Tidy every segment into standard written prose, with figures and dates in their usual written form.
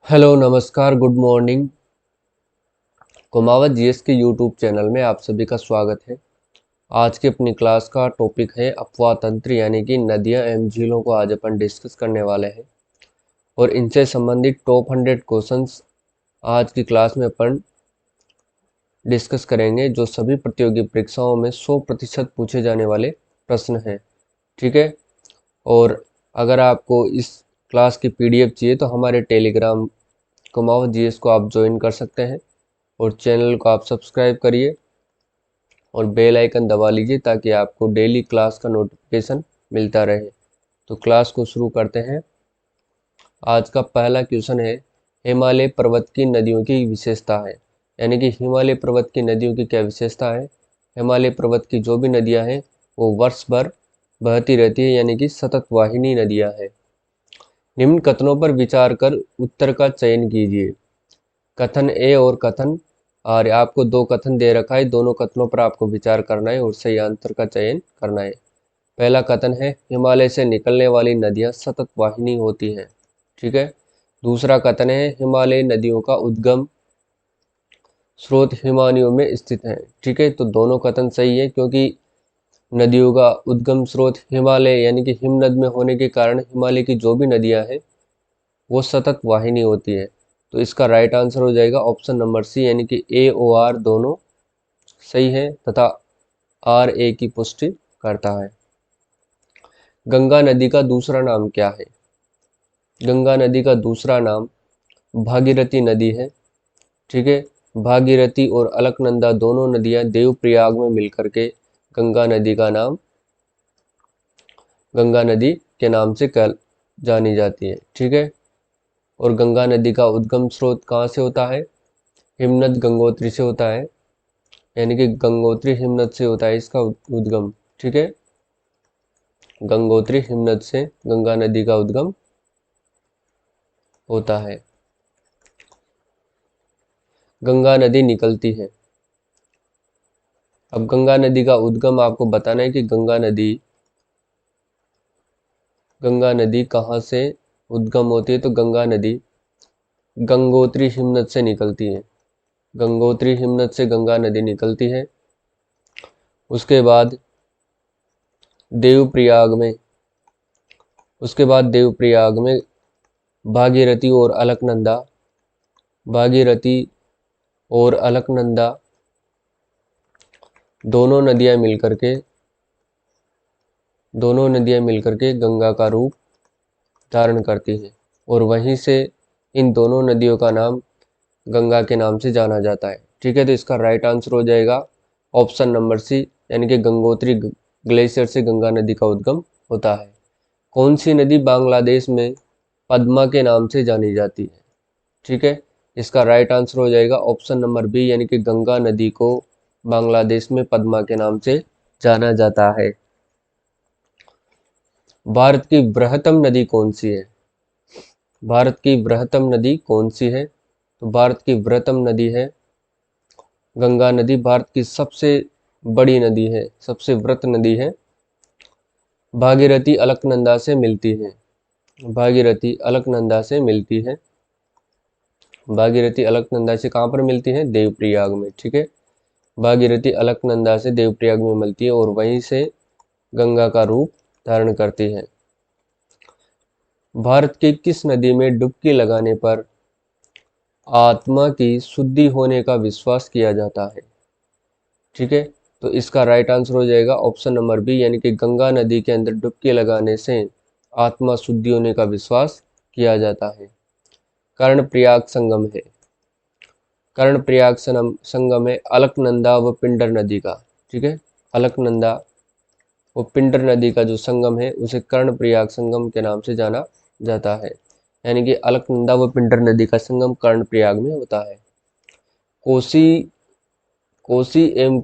Hello नमस्कार good morning. Kumawat GS के YouTube channel में आप सभी का स्वागत है। आज की अपनी क्लास का टॉपिक है अपवाह तंत्र यानी कि नदियां एवं झीलों को आज अपन डिस्कस करने वाले हैं और इनसे संबंधित टॉप 100 क्वेश्चंस आज की क्लास में अपन डिस्कस करेंगे जो सभी प्रतियोगी परीक्षाओं में 100% पूछे जाने वाले प्रश्न हैं। ठीक है। और अगर आपको इस क्लास की पीडीएफ चाहिए तो हमारे टेलीग्राम कुमावत जीएस को आप ज्वाइन कर सकते हैं और चैनल को आप सब्सक्राइब करिए और बेल आइकन दबा लीजिए ताकि आपको डेली क्लास का नोटिफिकेशन मिलता रहे। तो क्लास को शुरू करते हैं। आज का पहला क्वेश्चन है हिमालय पर्वत की नदियों की विशेषता है, यानी कि हिमालय पर्वत की नदियों की क्या विशेषता है। हिमालय पर्वत की जो भी नदियां हैं वो वर्ष भर बहती रहती है, यानी कि सतत वाहिनी नदियां हैं। निम्न कथनों पर विचार कर उत्तर का चयन कीजिए। कथन ए और कथन आर, आपको दो कथन दे रखा है, दोनों कथनों पर आपको विचार करना है और सही आंसर का चयन करना है। पहला कथन है हिमालय से निकलने वाली नदियां सतत वाहिनी होती हैं। ठीक है। दूसरा कथन है हिमालय नदियों का उद्गम स्रोत हिमानियों में स्थित है। ठीक है, तो दोनों कथन सही है क्योंकि नदियों का उद्गम स्रोत हिमालय यानी कि हिमनद में होने के कारण हिमालय की जो भी नदियां हैं वो सतत वाहिनी होती है। तो इसका राइट आंसर हो जाएगा ऑप्शन नंबर सी, यानी कि ए ओ आर दोनों सही है तथा आर ए की पुष्टि करता है। गंगा नदी का दूसरा नाम क्या है। गंगा नदी का दूसरा नाम भागीरथी नदी है। ठीक है। भागीरथी और अलकनंदा दोनों नदियां देवप्रयाग में मिलकर के गंगा नदी का नाम गंगा नदी के नाम से जानी जाती है। ठीक है। और गंगा नदी का उद्गम स्रोत कहाँ से होता है। हिमनद गंगोत्री से होता है, यानी कि गंगोत्री हिमनद से होता है इसका उद्गम। ठीक है। गंगोत्री हिमनद से गंगा नदी का उद्गम होता है। गंगा नदी निकलती है। अब गंगा नदी का उद्गम आपको बताना है कि गंगा नदी कहाँ से उद्गम होती है। तो गंगा नदी गंगोत्री हिमनद से निकलती है। गंगोत्री हिमनद से गंगा नदी निकलती है। उसके बाद देवप्रयाग में भागीरथी और अलकनंदा भागीरथी और अलकनंदा दोनों नदियां मिलकर के गंगा का रूप धारण करती हैं और वहीं से इन दोनों नदियों का नाम गंगा के नाम से जाना जाता है। ठीक है, तो इसका राइट आंसर हो जाएगा ऑप्शन नंबर सी, यानी कि गंगोत्री ग्लेशियर से गंगा नदी का उद्गम होता है। कौन सी नदी बांग्लादेश में पद्मा के नाम से जानी जाती है। ठीक है, इसका राइट आंसर हो जाएगा ऑप्शन नंबर बी, यानी कि गंगा नदी को बांग्लादेश में पद्मा के नाम से जाना जाता है। भारत की बृहत्तम नदी कौन सी है। भारत की बृहत्तम नदी कौन सी है। तो भारत की बृहत्तम नदी है गंगा नदी। भारत की सबसे बड़ी नदी है, सबसे वृहत नदी है। भागीरथी अलकनंदा से मिलती है। भागीरथी अलकनंदा से मिलती है। भागीरथी अलकनंदा से कहाँ पर मिलती है, देवप्रयाग में। ठीक है, भागीरथी अलकनंदा से देवप्रयाग में मिलती है और वहीं से गंगा का रूप धारण करती है। भारत की किस नदी में डुबकी लगाने पर आत्मा की शुद्धि होने का विश्वास किया जाता है। ठीक है, तो इसका राइट आंसर हो जाएगा ऑप्शन नंबर बी, यानी कि गंगा नदी के अंदर डुबकी लगाने से आत्मा शुद्धि होने का विश्वास किया जाता है। कर्णप्रयाग संगम है। कर्णप्रयाग संगम है अलकनंदा व पिंडर नदी का। ठीक है, अलकनंदा व पिंडर नदी का जो संगम है उसे कर्णप्रयाग संगम के नाम से जाना जाता है, यानी कि अलकनंदा व पिंडर नदी का संगम कर्णप्रयाग में होता है। कोसी कोसी एवं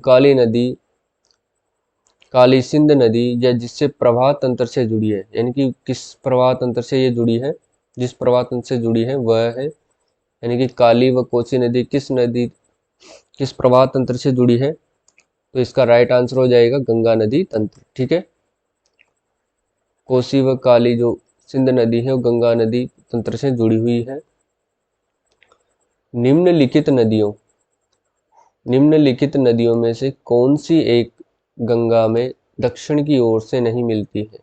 काली सिंध नदी या जिससे प्रवाह तंत्र से जुड़ी है, यानी कि किस प्रवाह तंत्र से ये जुड़ी है, जिस प्रवाह तंत्र से जुड़ी है वह है, यानी कि काली व कोसी नदी किस प्रवाह तंत्र से जुड़ी है। तो इसका राइट आंसर हो जाएगा गंगा नदी तंत्र। ठीक है, कोसी व काली जो सिंध नदी है वो गंगा नदी तंत्र से जुड़ी हुई है। निम्नलिखित नदियों में से कौन सी एक गंगा में दक्षिण की ओर से नहीं मिलती है?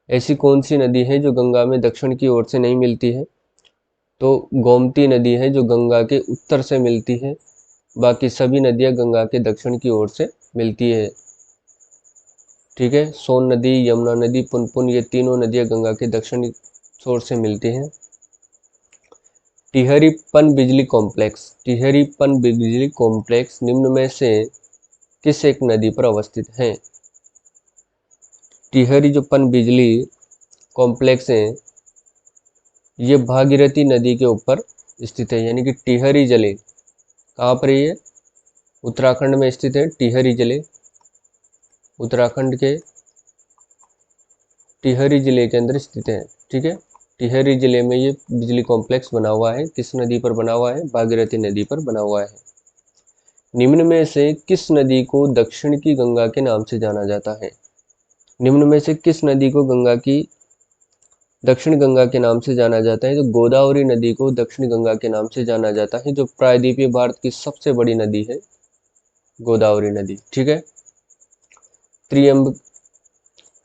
ऐसी कौन सी नदी है जो गंगा में दक्षिण की ओर से नहीं मिलती है? तो गोमती नदी है जो गंगा के उत्तर से मिलती है। बाकी सभी नदियां गंगा के दक्षिण की ओर से मिलती है। ठीक है, सोन नदी, यमुना नदी, पुनपुन, ये तीनों नदियां गंगा के दक्षिणी छोर से मिलती हैं। टिहरी पनबिजली कॉम्प्लेक्स निम्न में से किस एक नदी पर अवस्थित है? टिहरी जो पनबिजली कॉम्प्लेक्स है ये भागीरथी नदी के ऊपर स्थित है, यानी कि टिहरी जले कहाँ पर है? ये उत्तराखंड में स्थित है। टिहरी जले उत्तराखंड के टिहरी जिले के अंदर स्थित है। ठीक है, टिहरी जिले में ये बिजली कॉम्प्लेक्स बना हुआ है। किस नदी पर बना हुआ है? भागीरथी नदी पर बना हुआ है। निम्न में से किस नदी को दक्षिण की गंगा के नाम से जाना जाता है? निम्न में से किस नदी को दक्षिण गंगा के नाम से जाना जाता है? तो गोदावरी नदी को दक्षिण गंगा के नाम से जाना जाता है, जो प्रायद्वीपीय भारत की सबसे बड़ी नदी है, गोदावरी नदी। ठीक है,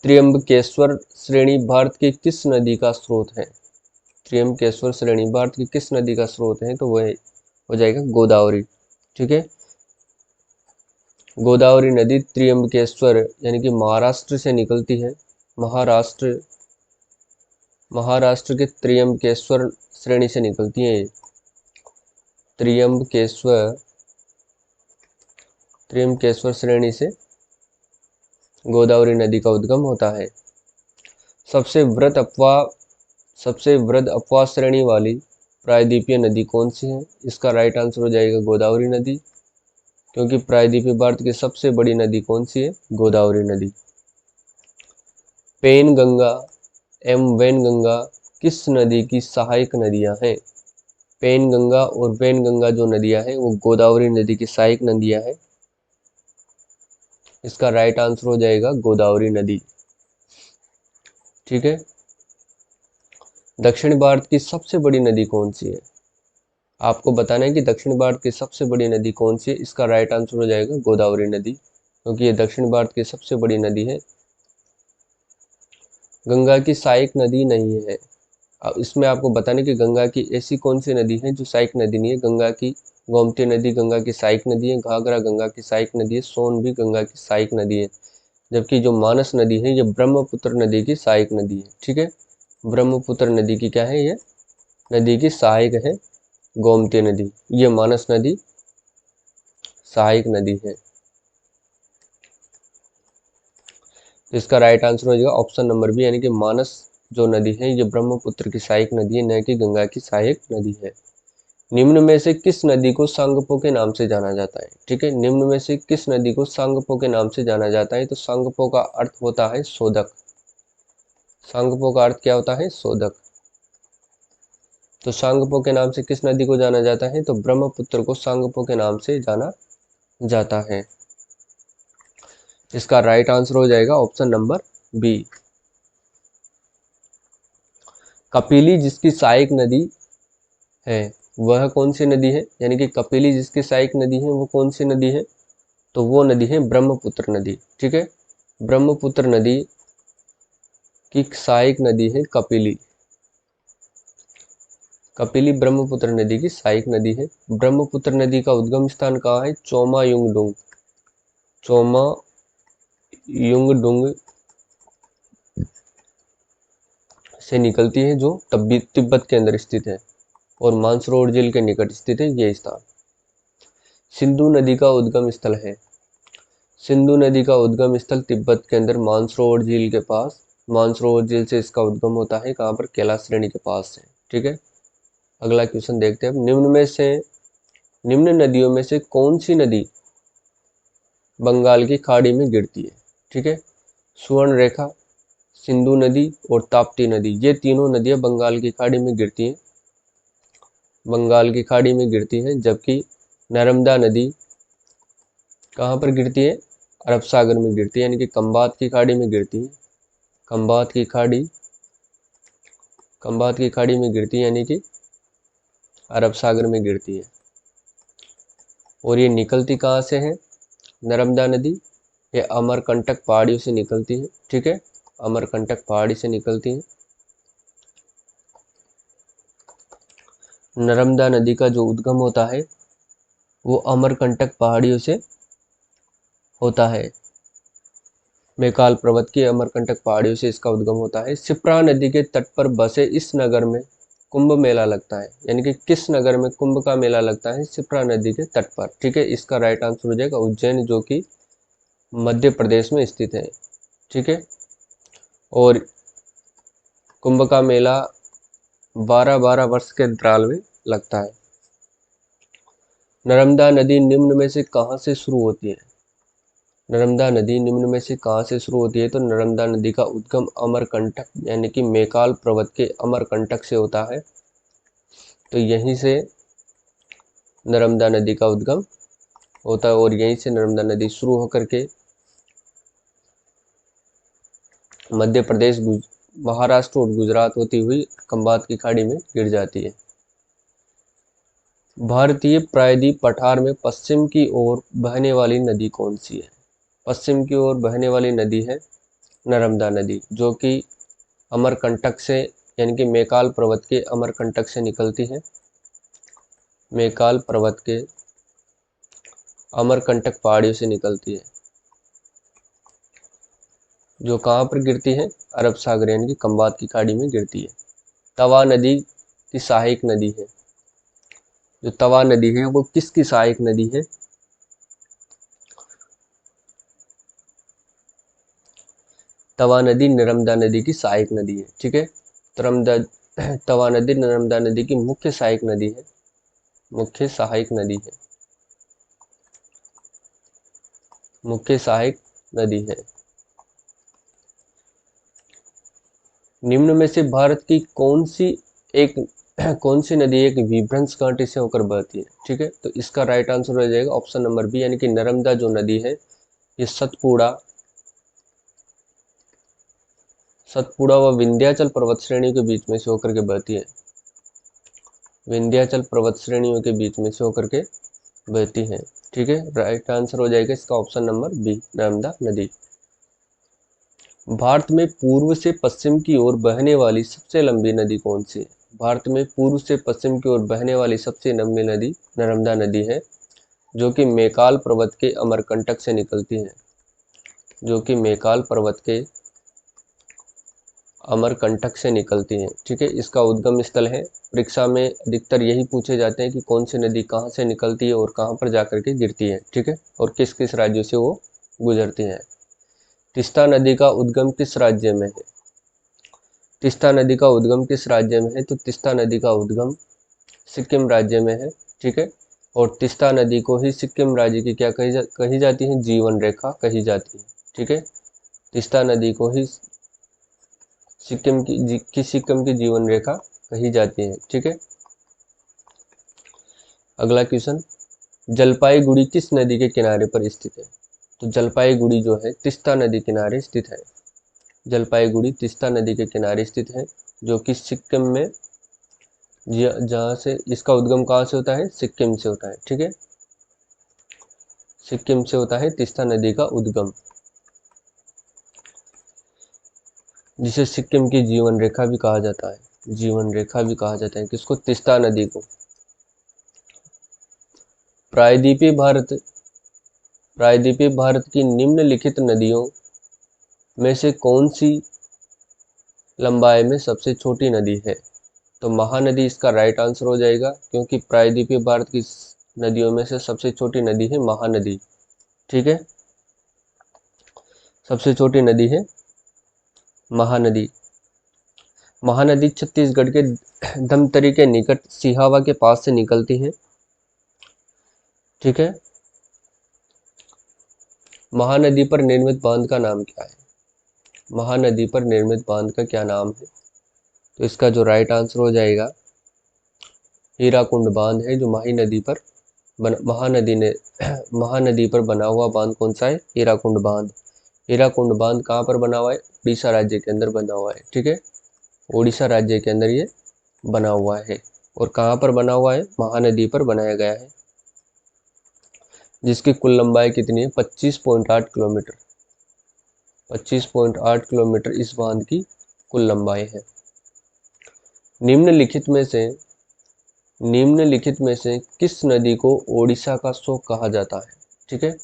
त्र्यंबकेश्वर श्रेणी भारत की किस नदी का स्रोत है? त्र्यंबकेश्वर श्रेणी भारत की किस नदी का स्रोत है? तो वह हो जाएगा गोदावरी। ठीक है, गोदावरी नदी त्र्यंबकेश्वर यानी कि महाराष्ट्र से निकलती है। महाराष्ट्र के त्र्यंबकेश्वर श्रेणी से निकलती है। त्र्यंबकेश्वर श्रेणी से गोदावरी नदी का उद्गम होता है। सबसे वृहद अपवाह श्रेणी वाली प्रायद्वीपीय नदी कौन सी है? इसका राइट आंसर हो जाएगा गोदावरी नदी, क्योंकि प्रायद्वीपीय भारत की सबसे बड़ी नदी कौन सी है? गोदावरी नदी। पेनगंगा एवं वैनगंगा किस नदी की सहायक नदियां हैं? पेनगंगा और वैनगंगा जो नदियां हैं वो गोदावरी नदी की सहायक नदियां हैं। इसका राइट आंसर हो जाएगा गोदावरी नदी। ठीक है, दक्षिण भारत की सबसे बड़ी नदी कौन सी है? आपको बताना है कि दक्षिण भारत की सबसे बड़ी नदी कौन सी है। इसका राइट आंसर हो जाएगा गोदावरी नदी, क्योंकि ये दक्षिण भारत की सबसे बड़ी नदी है। गंगा की सहायक नदी नहीं है। अब इसमें आपको बताने कि गंगा की ऐसी कौन सी नदी है जो सहायक नदी नहीं है। गंगा की गोमती नदी गंगा की सहायक नदी है, घाघरा गंगा की सहायक नदी है, सोन भी गंगा की सहायक नदी है, जबकि जो मानस नदी है ये ब्रह्मपुत्र नदी की सहायक नदी है। ठीक है, ब्रह्मपुत्र नदी की क्या है? ये नदी की सहायक है गोमती नदी, ये मानस नदी सहायक नदी है। तो इसका राइट आंसर हो जाएगा ऑप्शन नंबर बी, यानी कि मानस जो नदी है ये ब्रह्मपुत्र की सहायक नदी है, न कि गंगा की सहायक नदी है। निम्न में से किस नदी को सांगपो के नाम से जाना जाता है? ठीक है, निम्न में से किस नदी को सांगपो के नाम से जाना जाता है? तो सांगपो का अर्थ होता है शोधक। सांगपो का अर्थ क्या होता है? शोधक। तो सांगपो के नाम से किस नदी को जाना जाता है? तो ब्रह्मपुत्र को सांगपो के नाम से जाना जाता है। इसका राइट आंसर हो जाएगा ऑप्शन नंबर बी। कपिली जिसकी सहायक नदी है वह कौन सी नदी है? यानी कि कपिली जिसकी सहायक नदी है वो कौन सी नदी है? तो वो नदी है ब्रह्मपुत्र नदी। ठीक है, ब्रह्मपुत्र नदी की सहायक नदी है कपिली। कपिली ब्रह्मपुत्र नदी की सहायक नदी है। ब्रह्मपुत्र नदी का उद्गम स्थान कहाँ है? चोमायुंगडुंग से निकलती है, जो तिब्बत के अंदर स्थित है और मानसरोवर झील के निकट स्थित है ये स्थान। सिंधु नदी का उद्गम स्थल है। सिंधु नदी का उद्गम स्थल तिब्बत के अंदर मानसरोवर झील के पास, मानसरोवर झील से इसका उद्गम होता है। कहाँ पर? कैलाश श्रेणी के पास है। ठीक है, अगला क्वेश्चन देखते हैं। निम्न नदियों में से कौन सी नदी बंगाल की खाड़ी में गिरती है? ठीक है, सुवर्ण रेखा, सिंधु नदी और ताप्ती नदी, ये तीनों नदियां बंगाल की खाड़ी में गिरती हैं। बंगाल की खाड़ी में गिरती हैं, जबकि नर्मदा नदी कहाँ पर गिरती है? अरब सागर में गिरती है, यानी कि खंबात की खाड़ी में गिरती है। खंबात की खाड़ी में गिरती है, यानी कि अरब सागर में गिरती है। और ये निकलती कहाँ से है नर्मदा नदी? ये अमरकंटक पहाड़ियों से निकलती है, ठीक है, अमरकंटक पहाड़ी से निकलती है। नर्मदा नदी का जो उद्गम होता है वो अमरकंटक पहाड़ियों से होता है। मैकाल पर्वत की अमरकंटक पहाड़ियों से इसका उद्गम होता है। शिप्रा नदी के तट पर बसे इस नगर में कुंभ मेला लगता है। यानी कि किस नगर में कुंभ का मेला लगता है? शिप्रा नदी के तट पर, ठीक है। इसका राइट आंसर हो जाएगा उज्जैन, जो कि मध्य प्रदेश में स्थित है, ठीक है। और कुंभ का मेला 12-12 वर्ष के अंतराल में लगता है। नर्मदा नदी निम्न में से कहाँ से शुरू होती है? नर्मदा नदी निम्न में से कहाँ से शुरू होती है? तो नर्मदा नदी का उद्गम अमरकंटक यानी कि मैकाल पर्वत के अमरकंटक से होता है। तो यहीं से नर्मदा नदी का उद्गम होता है और यहीं से नर्मदा नदी शुरू होकर के मध्य प्रदेश, महाराष्ट्र और गुजरात होती हुई खंबात की खाड़ी में गिर जाती है। भारतीय प्रायद्वीप पठार में पश्चिम की ओर बहने वाली नदी कौन सी है? पश्चिम की ओर बहने वाली नदी है नर्मदा नदी, जो कि अमरकंटक से यानी कि मैकाल पर्वत के अमरकंटक से निकलती है। मैकाल पर्वत के अमरकंटक पहाड़ियों से निकलती है, जो कहाँ पर गिरती है? अरब सागर यानी कि खंबात की खाड़ी में गिरती है। तवा नदी की सहायक नदी है। जो तवा नदी है वो किसकी सहायक नदी है? तवा नदी नर्मदा नदी की सहायक नदी है, ठीक है। तवा नदी नर्मदा नदी की मुख्य सहायक नदी है, मुख्य सहायक नदी है, मुख्य सहायक नदी है। निम्न में से भारत की एक कौन सी नदी एक विभ्रंश कांटे से होकर बहती है? ठीक है, तो इसका राइट आंसर हो जाएगा ऑप्शन नंबर बी, यानी कि नर्मदा जो नदी है ये सतपुड़ा व विंध्याचल पर्वत श्रेणी के बीच में से होकर के बहती है। विंध्याचल पर्वत श्रेणियों के बीच में से होकर के बहती है, ठीक है। राइट आंसर हो जाएगा इसका ऑप्शन नंबर बी, नर्मदा नदी। भारत में पूर्व से पश्चिम की ओर बहने वाली सबसे लंबी नदी कौन सी है? भारत में पूर्व से पश्चिम की ओर बहने वाली सबसे लंबी नदी नर्मदा नदी है, जो कि मैकाल पर्वत के अमरकंटक से निकलती है, जो कि मैकाल पर्वत के अमरकंटक से निकलती हैं, ठीक है। इसका उद्गम स्थल है। परीक्षा में अधिकतर यही पूछे जाते हैं कि कौन सी नदी कहाँ से निकलती है और कहाँ पर जाकर के गिरती है, ठीक है, और किस किस राज्यों से वो गुजरती है। तीस्ता नदी का उद्गम किस राज्य में है? तीस्ता नदी का उद्गम किस राज्य में है? तो तीस्ता नदी का उद्गम सिक्किम राज्य में है, ठीक है। और तीस्ता नदी को ही सिक्किम राज्य की क्या कही जाती है? जीवन रेखा कही जाती है, ठीक है। तीस्ता नदी को ही सिक्किम की जीवन रेखा कही जाती है, ठीक है। अगला क्वेश्चन, जलपाईगुड़ी किस नदी के किनारे पर स्थित है? तो जलपाईगुड़ी जो है तीस्ता नदी किनारे स्थित है। जलपाईगुड़ी तीस्ता नदी के किनारे स्थित है, जो कि सिक्किम में, जहाँ से इसका उद्गम कहाँ से होता है? सिक्किम से होता है, ठीक है। सिक्किम से होता है तीस्ता नदी का उद्गम, जिसे सिक्किम की जीवन रेखा भी कहा जाता है। जीवन रेखा भी कहा जाता है किसको? तीस्ता नदी को। प्रायद्वीपीय भारत प्रायद्वीपीय भारत की निम्नलिखित नदियों में से कौन सी लंबाई में सबसे छोटी नदी है? तो महानदी इसका राइट आंसर हो जाएगा, क्योंकि प्रायद्वीपीय भारत की नदियों में से सबसे छोटी नदी है महानदी, ठीक है। सबसे छोटी नदी है महानदी। महानदी छत्तीसगढ़ के धमतरी के निकट सिहावा के पास से निकलती है, ठीक है। महानदी पर निर्मित बांध का नाम क्या है? महानदी पर निर्मित बांध का क्या नाम है? तो इसका जो राइट आंसर हो जाएगा हीराकुंड बांध है, जो महानदी पर बना हुआ बांध कौन सा है? हीराकुंड बांध। हीराकुंड बांध कहाँ पर बना हुआ है? उड़ीसा राज्य के अंदर बना हुआ है, ठीक है। उड़ीसा राज्य के अंदर ये बना हुआ है। और कहाँ पर बना हुआ है? महानदी पर बनाया गया है, जिसकी कुल लंबाई कितनी है? 25.8 किलोमीटर। 25.8 किलोमीटर इस बांध की कुल लंबाई है। निम्नलिखित में से किस नदी को ओडिशा का शोक कहा जाता है? ठीक है,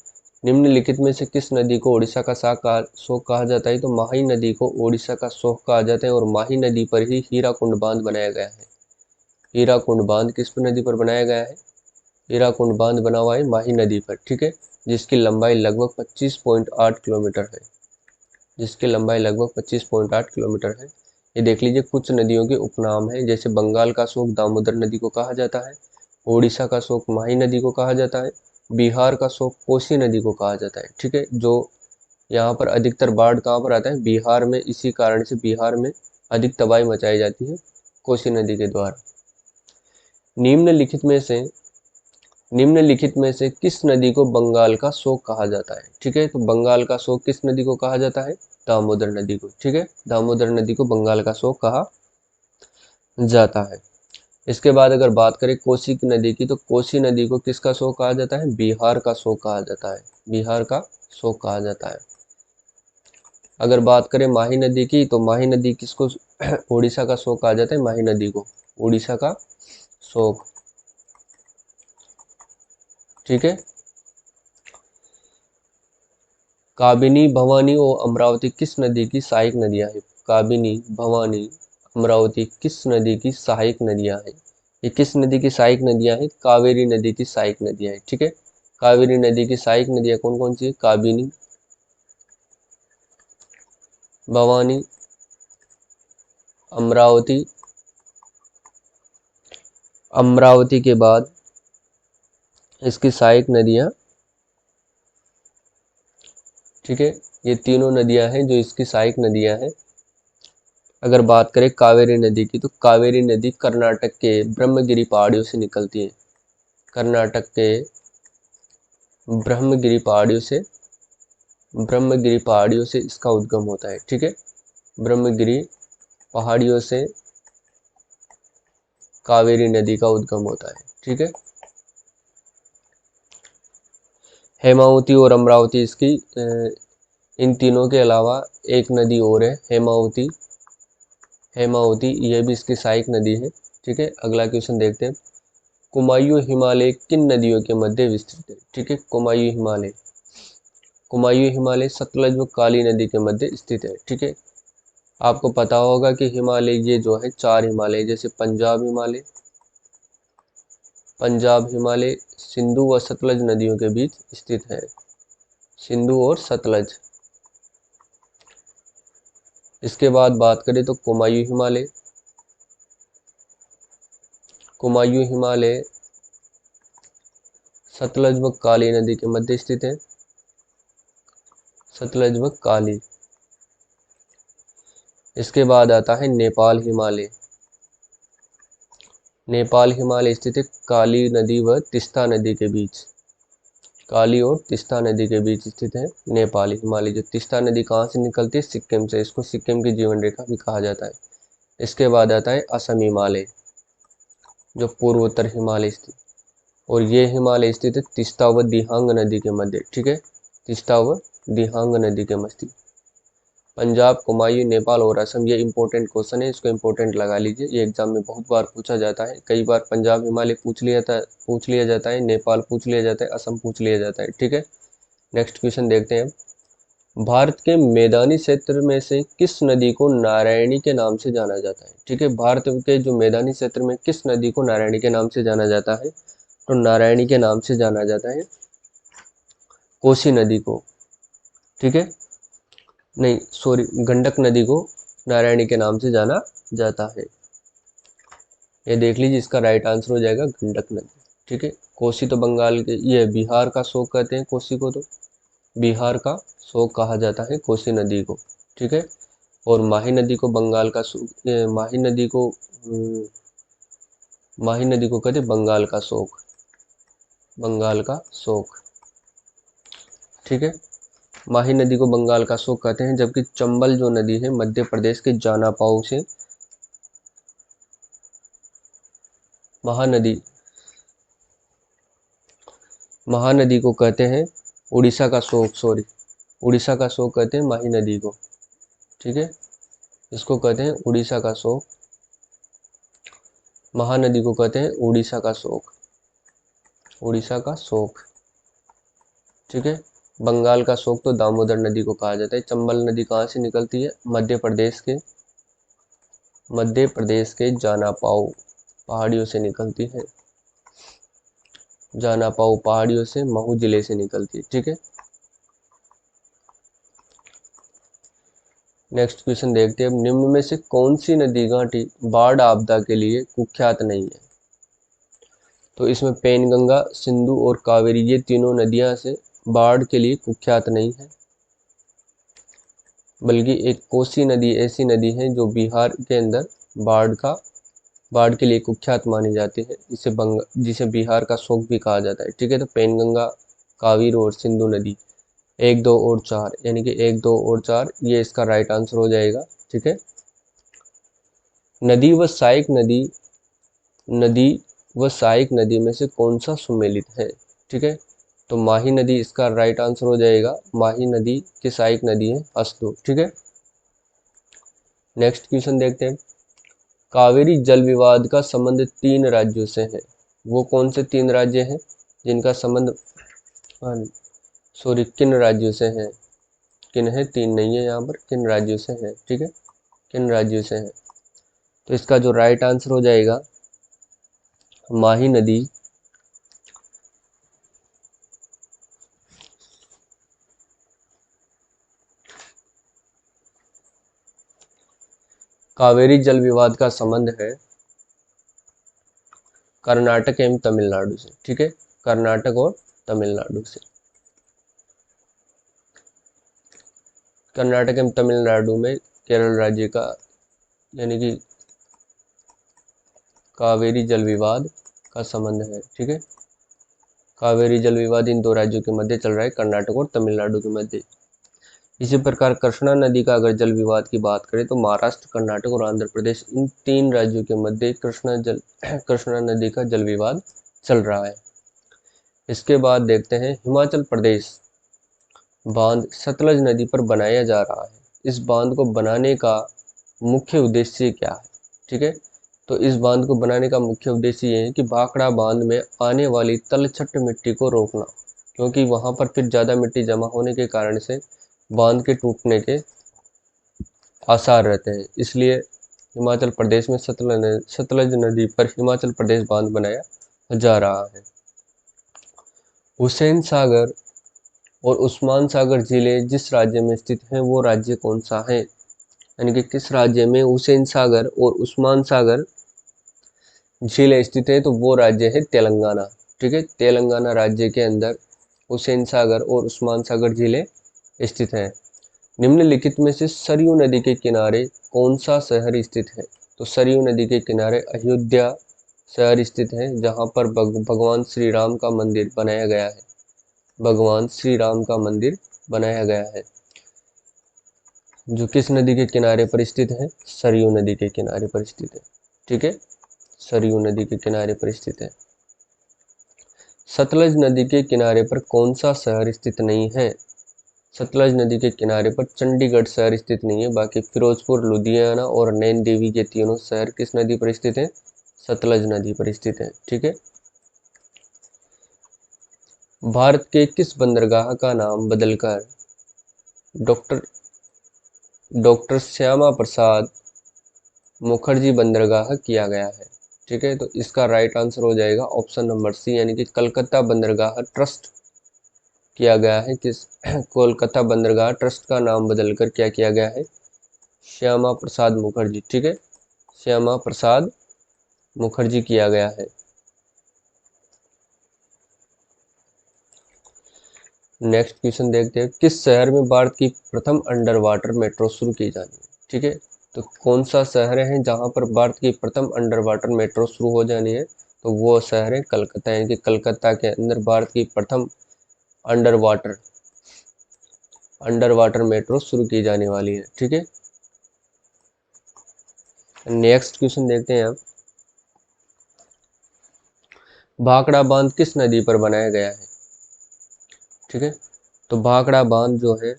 निम्नलिखित में से किस नदी को ओडिशा का शोक कहा जाता है? तो माही नदी को ओडिशा का शोक कहा जाता है, और माही नदी पर ही हीराकुंड बांध बनाया गया है। हीराकुंड बांध किस नदी पर बनाया गया है? हीराकुंड बांध बना हुआ है माही नदी पर, ठीक है, जिसकी लंबाई लगभग 25.8 किलोमीटर है। जिसकी लंबाई लगभग 25.8 किलोमीटर है। ये देख लीजिए, कुछ नदियों के उपनाम हैं, जैसे बंगाल का शोक दामोदर नदी को कहा जाता है, ओडिशा का शोक माही नदी को कहा जाता है, बिहार का शोक कोसी नदी को कहा जाता है। ठीक है, जो यहाँ पर अधिकतर बाढ़ कहाँ पर आता है? बिहार में। इसी कारण से बिहार में अधिक तबाही मचाई जाती है कोसी नदी के द्वारा। निम्नलिखित में से किस नदी को बंगाल का शोक कहा जाता है? ठीक है, तो बंगाल का शोक किस नदी को कहा जाता है? दामोदर नदी को। ठीक है, दामोदर नदी को बंगाल का शोक कहा जाता है। इसके बाद अगर बात करें कोसी की नदी की, तो कोसी नदी को किसका शोक कहा जाता है? बिहार का शोक कहा जाता है। बिहार का शोक कहा जाता है। अगर बात करें माही नदी की, तो माही नदी किसको ओडिशा का शोक कहा जाता है? माही नदी को ओडिशा का शोक। ठीक है, काबिनी, भवानी और अमरावती किस नदी की सहायक नदियां हैं? काबिनी, भवानी, अमरावती किस नदी की सहायक नदियां हैं? ये किस नदी की सहायक नदियां हैं? कावेरी नदी की सहायक नदियां हैं। ठीक है, कावेरी नदी की सहायक नदियां कौन कौन सी है? काबिनी, भवानी, अमरावती। अमरावती के बाद इसकी सहायक नदियां, ठीक है, ये तीनों नदियां हैं जो इसकी सहायक नदियां हैं। अगर बात करें कावेरी नदी की, तो कावेरी नदी कर्नाटक के ब्रह्मगिरी पहाड़ियों से निकलती है। कर्नाटक के ब्रह्मगिरी पहाड़ियों से इसका उद्गम होता है। ठीक है, ब्रह्मगिरी पहाड़ियों से कावेरी नदी का उद्गम होता है। ठीक है, हेमावती और अमरावती इसकी इन तीनों के अलावा एक नदी और है, हेमावती। हेमावती ये भी इसकी सहायक नदी है। ठीक है, अगला क्वेश्चन देखते हैं। कुमायूं हिमालय किन नदियों के मध्य विस्तृत है? ठीक है, कुमायूं हिमालय सतलज व काली नदी के मध्य स्थित है। ठीक है, आपको पता होगा कि हिमालय ये जो है 4 हिमालय, जैसे पंजाब हिमालय सिंधु व सतलज नदियों के बीच स्थित है। सिंधु और सतलज। इसके बाद बात करें तो कुमायूं हिमालय सतलज व काली नदी के मध्य स्थित है। सतलज व काली। इसके बाद आता है नेपाल हिमालय। नेपाल हिमालय स्थित है काली नदी व तीस्ता नदी के बीच। काली और तीस्ता नदी के बीच स्थित है नेपाल हिमालय। जो तीस्ता नदी कहाँ से निकलती है? सिक्किम से। इसको सिक्किम की जीवन रेखा भी कहा जाता है। इसके बाद आता है असम हिमालय, जो पूर्वोत्तर हिमालय स्थित, और ये हिमालय स्थित है तीस्ता व दिहांग नदी के मध्य। ठीक है, तीस्ता व दिहांग नदी के मध्य। पंजाब, कुमायूं, नेपाल और असम, ये इंपॉर्टेंट क्वेश्चन है, इसको इंपॉर्टेंट लगा लीजिए। ये एग्जाम में बहुत बार पूछा जाता है। कई बार पंजाब हिमालय पूछ लिया जाता है, नेपाल पूछ लिया जाता है, असम पूछ लिया जाता है। ठीक है, नेक्स्ट क्वेश्चन देखते हैं। भारत के मैदानी क्षेत्र में से किस नदी को नारायणी के नाम से जाना जाता है? ठीक है, भारत के जो मैदानी क्षेत्र में किस नदी को नारायणी के नाम से जाना जाता है? तो नारायणी के नाम से जाना जाता है कोसी नदी को। ठीक है, नहीं सॉरी, गंडक नदी को नारायणी के नाम से जाना जाता है। ये देख लीजिए, इसका राइट आंसर हो जाएगा गंडक नदी। ठीक है, कोसी तो बंगाल के, ये बिहार का शोक कहते हैं कोसी को, तो बिहार का शोक कहा जाता है कोसी नदी को। ठीक है, और माही नदी को बंगाल का माही नदी को कहते हैं बंगाल का शोक। बंगाल का शोक। ठीक है, माही नदी को बंगाल का शोक कहते हैं, जबकि चंबल जो नदी है मध्य प्रदेश के जानापाऊ से महानदी, महानदी को कहते हैं उड़ीसा का शोक, सॉरी उड़ीसा का शोक कहते हैं माही नदी को, ठीक है, इसको कहते हैं उड़ीसा का शोक, महानदी को कहते हैं उड़ीसा का शोक, उड़ीसा का शोक, ठीक है। बंगाल का शोक तो दामोदर नदी को कहा जाता है। चंबल नदी कहाँ से निकलती है? मध्य प्रदेश के जानापाऊ पहाड़ियों से निकलती है, जानापाऊ पहाड़ियों से, महू जिले से निकलती है, ठीक है। नेक्स्ट क्वेश्चन देखते हैं। निम्न में से कौन सी नदी घाटी बाढ़ आपदा के लिए कुख्यात नहीं है? तो इसमें पेनगंगा, सिंधु और कावेरी, ये तीनों नदियां से बाढ़ के लिए कुख्यात नहीं है, बल्कि एक कोसी नदी ऐसी नदी है जो बिहार के अंदर बाढ़ के लिए कुख्यात मानी जाती है, जिसे बिहार का शोक भी कहा जाता है, ठीक है। तो पेनगंगा, कावेरी और सिंधु नदी 1, 2 और 4, यानी कि 1, 2 और 4 ये इसका राइट आंसर हो जाएगा, ठीक है। नदी व सहायक नदी में से कौन सा सुमेलित है? ठीक है, तो माही नदी इसका राइट आंसर हो जाएगा। माही नदी की सहायक नदी है हसदो, ठीक है। नेक्स्ट क्वेश्चन देखते हैं। कावेरी जल विवाद का संबंध 3 राज्यों से है, वो कौन से 3 राज्य हैं जिनका संबंध, सॉरी किन राज्यों से है? किन है, 3 नहीं है यहाँ पर, किन राज्यों से है, ठीक है, किन राज्यों से है? तो इसका जो राइट आंसर हो जाएगा माही नदी, कावेरी जल विवाद का संबंध है कर्नाटक एवं तमिलनाडु से, ठीक है, कर्नाटक और तमिलनाडु से। कर्नाटक एवं तमिलनाडु में केरल राज्य का, यानी कि कावेरी जल विवाद का संबंध है, ठीक है। कावेरी जल विवाद इन 2 राज्यों के मध्य चल रहा है, कर्नाटक और तमिलनाडु के मध्य। इसी प्रकार कृष्णा नदी का अगर जल विवाद की बात करें तो महाराष्ट्र, कर्नाटक और आंध्र प्रदेश, इन 3 राज्यों के मध्य कृष्णा नदी का जल विवाद चल रहा है। इसके बाद देखते हैं हिमाचल प्रदेश बांध सतलज नदी पर बनाया जा रहा है, इस बांध को बनाने का मुख्य उद्देश्य क्या है? ठीक है, तो इस बांध को बनाने का मुख्य उद्देश्य ये है कि भाखड़ा बांध में आने वाली तलछट मिट्टी को रोकना, क्योंकि वहां पर फिर ज्यादा मिट्टी जमा होने के कारण से बांध के टूटने के आसार रहते हैं, इसलिए हिमाचल प्रदेश में सतलज नदी पर हिमाचल प्रदेश बांध बनाया जा रहा है। हुसैन सागर और उस्मान सागर जिले जिस राज्य में स्थित हैं वो राज्य कौन सा है? यानी कि किस राज्य में हुसैन सागर और उस्मान सागर जिले स्थित है? तो वो राज्य है तेलंगाना, ठीक है, तेलंगाना राज्य के अंदर हुसैन सागर और उस्मान सागर जिले स्थित हैं। निम्नलिखित में से सरयू नदी के किनारे कौन सा शहर स्थित है? तो सरयू नदी के किनारे अयोध्या शहर स्थित है, जहां पर भगवान श्री राम का मंदिर बनाया गया है, भगवान श्री राम का मंदिर बनाया गया है, जो किस नदी के किनारे पर स्थित है? सरयू नदी के किनारे पर स्थित है, ठीक है, सरयू नदी के किनारे पर स्थित है। सतलज नदी के किनारे पर कौन सा शहर स्थित नहीं है? सतलज नदी के किनारे पर चंडीगढ़ शहर स्थित नहीं है, बाकी फिरोजपुर, लुधियाना और नैन देवी के तीनों शहर किस नदी पर स्थित है? सतलज नदी पर स्थित है, ठीक है। भारत के किस बंदरगाह का नाम बदलकर डॉक्टर श्यामा प्रसाद मुखर्जी बंदरगाह किया गया है? ठीक है, तो इसका राइट आंसर हो जाएगा ऑप्शन नंबर सी, यानी कि कलकत्ता बंदरगाह ट्रस्ट किया गया है। किस कोलकाता बंदरगाह ट्रस्ट का नाम बदलकर क्या किया गया है? श्यामा प्रसाद मुखर्जी, ठीक है, श्यामा प्रसाद मुखर्जी किया गया है। नेक्स्ट क्वेश्चन देखते हैं। किस शहर में भारत की प्रथम अंडर वाटर मेट्रो शुरू की जानी है? ठीक है, तो कौन सा शहर है जहां पर भारत की प्रथम अंडर वाटर मेट्रो शुरू हो जानी है? तो वो शहर है कलकत्ता, यानी कि कलकत्ता के अंदर भारत की प्रथम अंडर वाटर मेट्रो शुरू की जाने वाली है, ठीक है। नेक्स्ट क्वेश्चन देखते हैं आप। भाखड़ा बांध किस नदी पर बनाया गया है? ठीक है, तो भाखड़ा बांध जो है,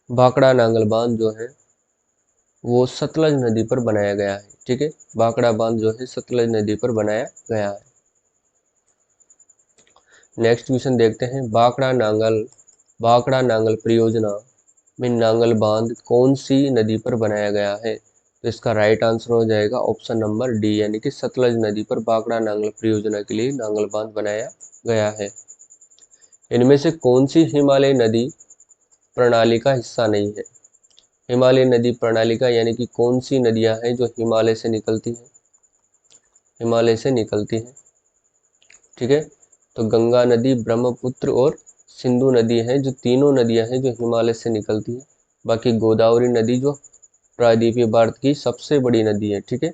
भाखड़ा नांगल बांध जो है वो सतलज नदी पर बनाया गया है। ठीक है, भाखड़ा बांध जो है सतलज नदी पर बनाया गया है। नेक्स्ट क्वेश्चन देखते हैं, भाखड़ा नांगल परियोजना में नांगल बांध कौन सी नदी पर बनाया गया है? तो इसका राइट आंसर हो जाएगा ऑप्शन नंबर डी, यानी कि सतलज नदी पर भाखड़ा नांगल परियोजना के लिए नांगल बांध बनाया गया है। इनमें से कौन सी हिमालय नदी प्रणाली का हिस्सा नहीं है? हिमालय नदी प्रणाली का यानी कि कौन सी नदियां हैं जो हिमालय से निकलती हैं? हिमालय से निकलती हैं। ठीक है, तो गंगा नदी, ब्रह्मपुत्र और सिंधु नदी हैं, जो तीनों नदियां हैं जो हिमालय से निकलती हैं। बाकी गोदावरी नदी जो प्रायद्वीपीय भारत की सबसे बड़ी नदी है। ठीक है,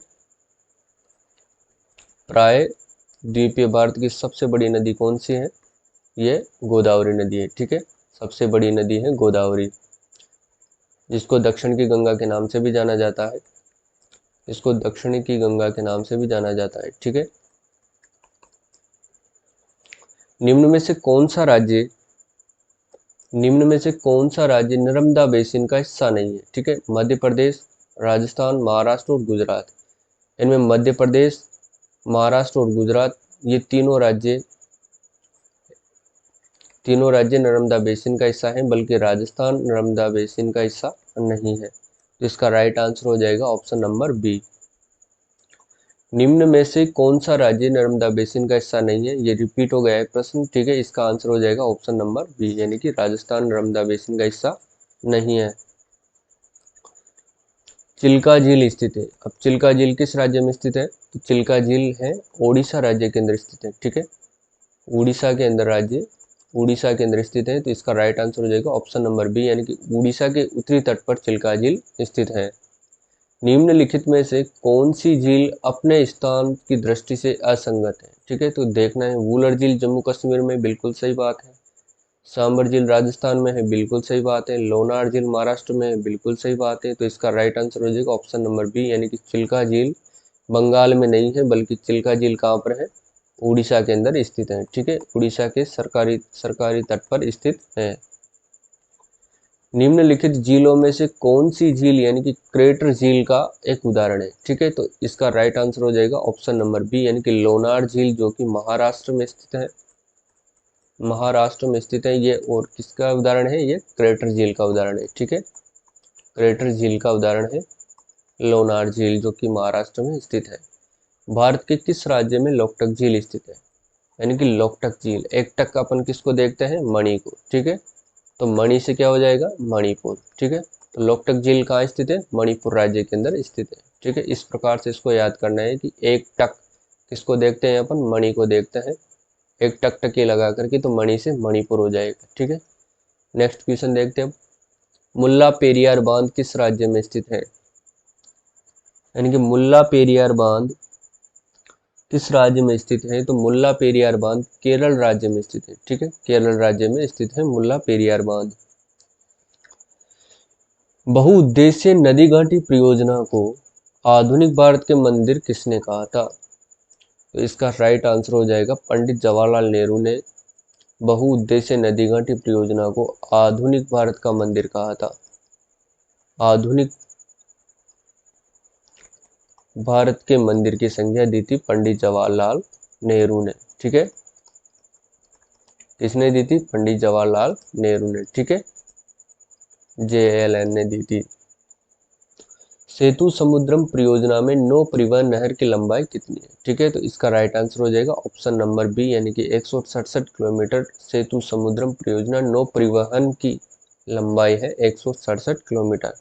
प्रायद्वीपीय भारत की सबसे बड़ी नदी कौन सी है? ये गोदावरी नदी है। ठीक है, सबसे बड़ी नदी है गोदावरी, जिसको दक्षिण की गंगा के नाम से भी जाना जाता है। इसको दक्षिण की गंगा के नाम से भी जाना जाता है। ठीक है, निम्न में से कौन सा राज्य नर्मदा बेसिन का हिस्सा नहीं है? ठीक है, मध्य प्रदेश, राजस्थान, महाराष्ट्र और गुजरात। इनमें मध्य प्रदेश, महाराष्ट्र और गुजरात, ये तीनों राज्य नर्मदा बेसिन का हिस्सा हैं, बल्कि राजस्थान नर्मदा बेसिन का हिस्सा नहीं है। तो इसका राइट आंसर हो जाएगा ऑप्शन नंबर बी। निम्न में से कौन सा राज्य नर्मदा बेसिन का हिस्सा नहीं है? ये रिपीट हो गया है प्रश्न। ठीक है, इसका आंसर हो जाएगा ऑप्शन नंबर बी, यानी कि राजस्थान नर्मदा बेसिन का हिस्सा नहीं है। चिल्का झील स्थित है। अब चिल्का झील किस राज्य में स्थित है? तो चिल्का झील है ओडिशा राज्य के अंदर स्थित है। ठीक है, उड़ीसा के अंदर स्थित है। तो इसका राइट आंसर हो जाएगा ऑप्शन नंबर बी, यानी कि उड़ीसा के उत्तरी तट पर चिल्का झील स्थित है। निम्नलिखित में से कौन सी झील अपने स्थान की दृष्टि से असंगत है? ठीक है, तो देखना है, वुलर झील जम्मू कश्मीर में, बिल्कुल सही बात है। सांबर झील राजस्थान में है, बिल्कुल सही बात है। लोनार झील महाराष्ट्र में है, बिल्कुल सही बात है। तो इसका राइट आंसर हो जाएगा ऑप्शन नंबर बी, यानी कि चिल्का झील बंगाल में नहीं है, बल्कि चिल्का झील कहाँ पर है? उड़ीसा के अंदर स्थित है। ठीक है, उड़ीसा के सरकारी तट पर स्थित है। निम्नलिखित झीलों में से कौन सी झील यानी कि क्रेटर झील का एक उदाहरण है? ठीक है, तो इसका राइट आंसर हो जाएगा ऑप्शन नंबर बी, यानी कि लोनार झील, जो कि महाराष्ट्र में स्थित है। ये, और किसका उदाहरण है? ये क्रेटर झील का उदाहरण है। ठीक है, क्रेटर झील का उदाहरण है लोनार झील, जो कि महाराष्ट्र में स्थित है। भारत के किस राज्य में लोकटक झील स्थित है? यानी कि लोकटक झील, एक टक अपन किसको देखते हैं? मणि को। ठीक है, तो मणि से क्या हो जाएगा? मणिपुर। ठीक है, तो लोकटक झील कहाँ स्थित है? मणिपुर राज्य के अंदर स्थित है। ठीक है, इस प्रकार से इसको याद करना है कि एक टक किसको देखते हैं? अपन मणि को देखते हैं। एक टकटकी लगा करके, तो मणि से मणिपुर हो जाएगा। ठीक है, नेक्स्ट क्वेश्चन देखते हैं। मुल्ला पेरियार बांध किस राज्य में स्थित है? यानी कि मुल्ला पेरियार बांध किस राज्य में स्थित है? तो मुल्ला पेरियार बांध केरल राज्य में स्थित है। ठीक है, केरल राज्य में स्थित है मुल्ला पेरियार बांध। बहुउद्देशीय नदी घाटी परियोजना को आधुनिक भारत के मंदिर किसने कहा था? तो इसका राइट आंसर हो जाएगा पंडित जवाहरलाल नेहरू ने बहुउद्देशीय नदी घाटी परियोजना को आधुनिक भारत का मंदिर कहा था। आधुनिक भारत के मंदिर की संज्ञा दी थी पंडित जवाहरलाल नेहरू ने। ठीक है, किसने दी थी? पंडित जवाहरलाल नेहरू ने। ठीक है, JLN ने दी थी। सेतु समुद्रम परियोजना में नौ परिवहन नहर की लंबाई कितनी है? ठीक है, तो इसका राइट आंसर हो जाएगा ऑप्शन नंबर बी, यानी कि 167 किलोमीटर सेतु समुद्रम परियोजना नौ परिवहन की लंबाई है 167 किलोमीटर।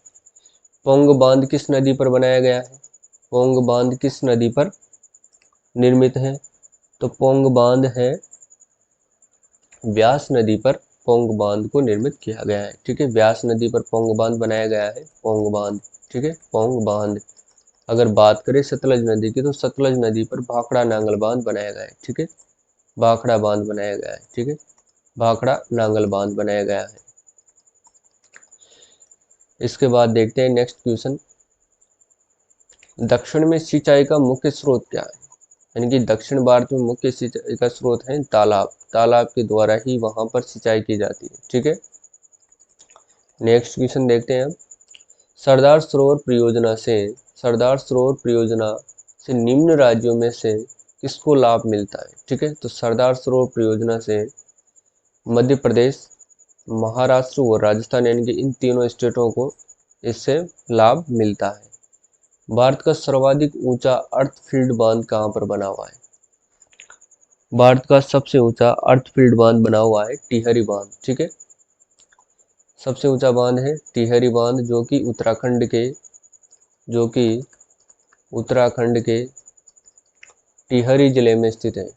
पोंग बांध किस नदी पर बनाया गया है? पोंग बांध किस नदी पर निर्मित है? तो पोंग बांध है व्यास नदी पर पोंग बांध को निर्मित किया गया है। ठीक है, व्यास नदी पर पोंग बांध बनाया गया है, पोंग बांध। ठीक है, पोंग बांध। अगर बात करें सतलज नदी की, तो सतलज नदी पर भाखड़ा नांगल बांध बनाया गया है। ठीक है, भाखड़ा बांध बनाया गया है। ठीक है, भाखड़ा नांगल बांध बनाया गया है। इसके बाद देखते हैं नेक्स्ट क्वेश्चन। दक्षिण में सिंचाई का मुख्य स्रोत क्या है? यानी कि दक्षिण भारत में मुख्य सिंचाई का स्रोत है तालाब, तालाब के द्वारा ही वहां पर सिंचाई की जाती है। ठीक है, नेक्स्ट क्वेश्चन देखते हैं अब। सरदार सरोवर परियोजना से निम्न राज्यों में से किसको लाभ मिलता है? ठीक है, तो सरदार सरोवर परियोजना से मध्य प्रदेश, महाराष्ट्र और राजस्थान यानी कि इन तीनों स्टेटों को इससे लाभ मिलता है। भारत का सर्वाधिक ऊंचा अर्थफील्ड बांध कहां पर बना हुआ है? भारत का सबसे ऊंचा अर्थफील्ड बांध बना हुआ है टिहरी बांध। ठीक है, सबसे ऊंचा बांध है टिहरी बांध, जो कि उत्तराखंड के टिहरी जिले में स्थित है।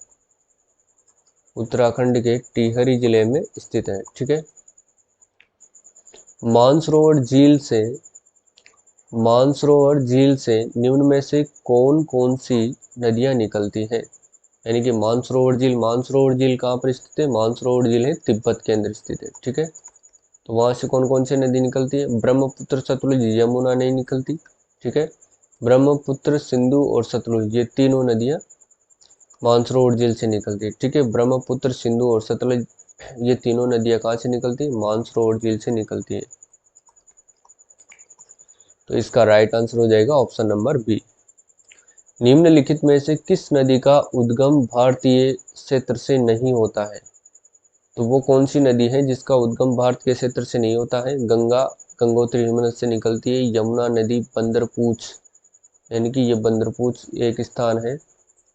उत्तराखंड के टिहरी जिले में स्थित है। ठीक है, मानसरोवर झील से निम्न में से कौन कौन सी नदियां निकलती हैं? यानी कि मानसरोवर झील कहाँ पर स्थित है? मानसरोवर झील है तिब्बत के अंदर स्थित है। ठीक है, तो वहां से कौन कौन सी नदी निकलती है? ब्रह्मपुत्र, सतलुज, यमुना नहीं निकलती। ठीक है, ब्रह्मपुत्र, सिंधु और सतलुज ये तीनों नदियां मानसरोवर झील से निकलती है। ठीक है, ब्रह्मपुत्र, सिंधु और सतलुज ये तीनों नदियां कहाँ से निकलती है? मानसरोवर झील से निकलती है। तो इसका राइट आंसर हो जाएगा ऑप्शन नंबर बी। निम्नलिखित में से किस नदी का उद्गम भारतीय क्षेत्र से नहीं होता है? तो वो कौन सी नदी है जिसका उद्गम भारत के क्षेत्र से नहीं होता है? गंगा, गंगोत्री हिमनद से निकलती है। यमुना नदी बंदरपूछ, यानी कि ये बंदरपूछ एक स्थान है,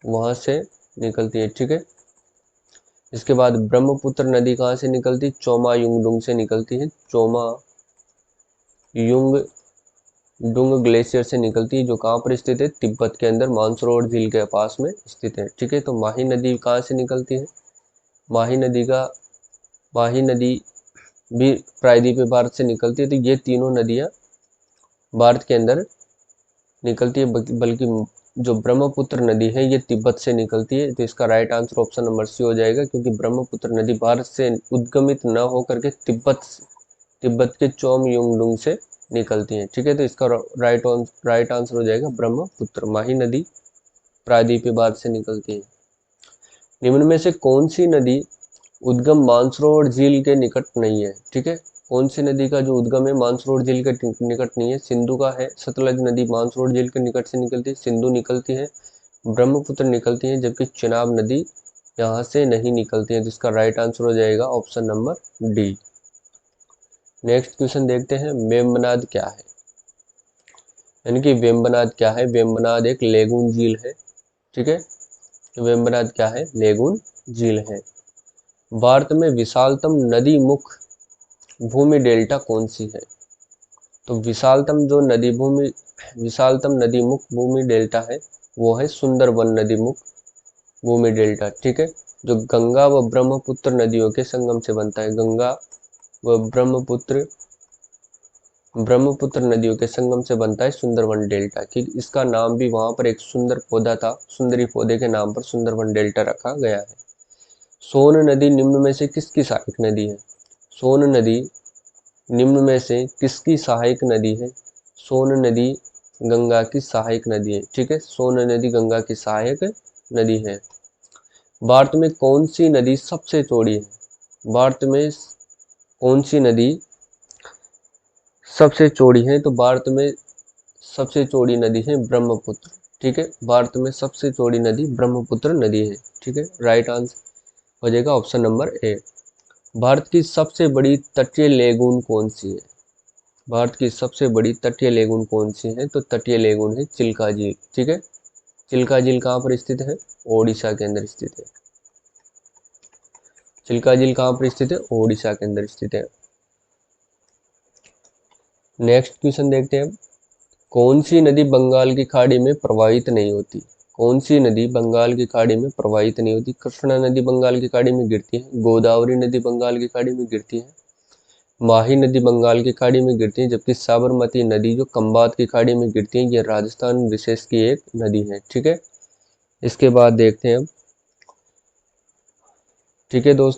वहां से निकलती है। ठीक है, इसके बाद ब्रह्मपुत्र नदी कहाँ से निकलती? चोमा युंगडुंग से निकलती है। चोमा युंगडुंग ग्लेशियर से निकलती है, जो कहाँ पर स्थित है? तिब्बत के अंदर मानसरोवर झील के पास में स्थित है। ठीक है, तो माही नदी कहाँ से निकलती है? माही नदी भी प्रायद्वीपीय भारत से निकलती है। तो ये तीनों नदियां भारत के अंदर निकलती है, बल्कि जो ब्रह्मपुत्र नदी है ये तिब्बत से निकलती है। तो इसका right answer option number C हो जाएगा, क्योंकि ब्रह्मपुत्र नदी भारत से उद्गमित न होकर के तिब्बत के चोम युंगडुंग से निकलती है। ठीक है, तो इसका राइट आंसर हो जाएगा ब्रह्मपुत्र। माही नदी प्रायद्वीपीय भारत से निकलती है। निम्न में से कौन सी नदी उद्गम मानसरोवर झील के निकट नहीं है? ठीक है, कौन सी नदी का जो उद्गम है मानसरोवर झील के निकट नहीं है? सिंधु का है। सतलज नदी मानसरोवर झील के निकट से निकलती है, सिंधु निकलती है, ब्रह्मपुत्र निकलती है, जबकि चिनाब नदी यहाँ से नहीं निकलती है। जिसका राइट आंसर हो जाएगा option number D. Next question देखते हैं, वेम्बनाड क्या है? यानी कि वेम्बनाड क्या है? वेम्बनाड एक लेगून झील है। ठीक है, वेम्बनाड क्या है? लेगून झील है। भारत में विशालतम नदी मुख भूमि डेल्टा कौन सी है? तो विशालतम नदी मुख भूमि डेल्टा है वो है सुंदरबन नदी मुख भूमि डेल्टा। ठीक है, जो गंगा व ब्रह्मपुत्र नदियों के संगम से बनता है। गंगा व ब्रह्मपुत्र नदियों के संगम से बनता है सुंदरबन डेल्टा। ठीक, इसका नाम भी वहां पर एक सुंदर पौधा था, सुंदरी पौधे के नाम पर सुंदरबन डेल्टा रखा गया है। सोन नदी निम्न में से किसकी सहायक नदी है? सोन नदी निम्न में से किसकी सहायक नदी है? सोन नदी गंगा की सहायक नदी है। ठीक है, सोन नदी गंगा की सहायक नदी है। भारत में कौन सी नदी सबसे चौड़ी है? भारत में कौन सी नदी सबसे चौड़ी है? तो भारत में सबसे चौड़ी नदी है ब्रह्मपुत्र। ठीक है, भारत में सबसे चौड़ी नदी ब्रह्मपुत्र नदी है। ठीक है, राइट आंसर हो जाएगा ऑप्शन नंबर ए। भारत की सबसे बड़ी तटीय लेगून कौन सी है? भारत की सबसे बड़ी तटीय लेगून कौन सी है? तो तटीय लेगून है चिल्का झील। ठीक है, चिल्का झील कहाँ पर स्थित है? ओडिशा के अंदर स्थित है। चिल्का झील कहाँ पर स्थित है? ओडिशा के अंदर स्थित है। नेक्स्ट क्वेश्चन देखते हैं, कौन सी नदी बंगाल की खाड़ी में प्रवाहित नहीं होती? कौन सी नदी बंगाल की खाड़ी में प्रवाहित नहीं होती? कृष्णा नदी बंगाल की खाड़ी में गिरती है, गोदावरी नदी बंगाल की खाड़ी में गिरती है, माही नदी बंगाल की खाड़ी में गिरती है, जबकि साबरमती नदी जो खंबात की खाड़ी में गिरती है, ये राजस्थान विशेष की एक नदी है। ठीक है, इसके बाद देखते हैं अब। ठीक है दोस्तों।